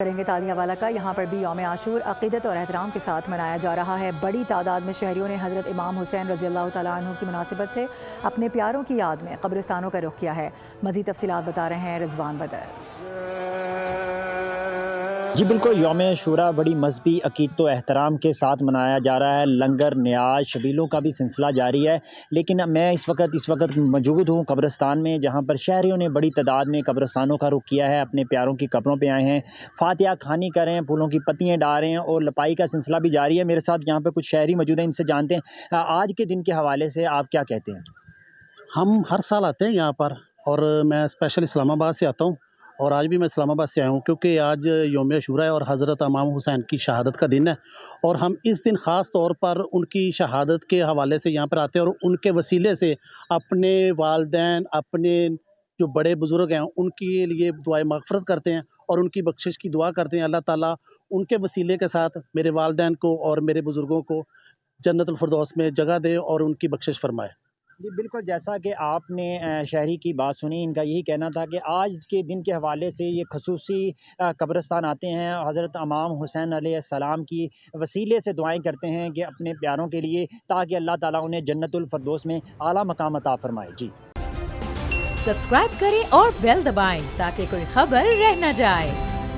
کریں گے تازیہ والا کا۔ یہاں پر بھی یوم عاشور عقیدت اور احترام کے ساتھ منایا جا رہا ہے۔ بڑی تعداد میں شہریوں نے حضرت امام حسین رضی اللہ تعالیٰ عنہ کی مناسبت سے اپنے پیاروں کی یاد میں قبرستانوں کا رخ کیا ہے۔ مزید تفصیلات بتا رہے ہیں رضوان بدر۔ جی بالکل، یوم عاشوراء بڑی مذہبی عقیدت و احترام کے ساتھ منایا جا رہا ہے۔ لنگر، نیاز، شبیلوں کا بھی سلسلہ جاری ہے، لیکن میں اس وقت موجود ہوں قبرستان میں، جہاں پر شہریوں نے بڑی تعداد میں قبرستانوں کا رخ کیا ہے، اپنے پیاروں کی قبروں پہ آئے ہیں، فاتحہ خوانی کر رہے ہیں، پھولوں کی پتیاں ڈال رہے ہیں اور لپائی کا سلسلہ بھی جاری ہے۔ میرے ساتھ یہاں پہ کچھ شہری موجود ہیں، ان سے جانتے ہیں آج کے دن کے حوالے سے آپ کیا کہتے ہیں؟ ہم ہر سال آتے ہیں یہاں پر، اور میں اسپیشل اسلام آباد سے آتا ہوں، اور آج بھی میں اسلام آباد سے آیا ہوں کیونکہ آج یوم عاشوراء ہے اور حضرت امام حسین کی شہادت کا دن ہے، اور ہم اس دن خاص طور پر ان کی شہادت کے حوالے سے یہاں پر آتے ہیں اور ان کے وسیلے سے اپنے والدین، اپنے جو بڑے بزرگ ہیں ان کے لیے دعائے مغفرت کرتے ہیں اور ان کی بخشش کی دعا کرتے ہیں۔ اللہ تعالیٰ ان کے وسیلے کے ساتھ میرے والدین کو اور میرے بزرگوں کو جنت الفردوس میں جگہ دے اور ان کی بخشش فرمائے۔ جی بالکل، جیسا کہ آپ نے شہری کی بات سنی، ان کا یہی کہنا تھا کہ آج کے دن کے حوالے سے یہ خصوصی قبرستان آتے ہیں، حضرت امام حسین علیہ السلام کی وسیلے سے دعائیں کرتے ہیں کہ اپنے پیاروں کے لیے، تاکہ اللہ تعالیٰ انہیں جنت الفردوس میں اعلیٰ مقام عطا فرمائے۔ جی سبسکرائب کریں اور بیل دبائیں تاکہ کوئی خبر رہ نہ جائے۔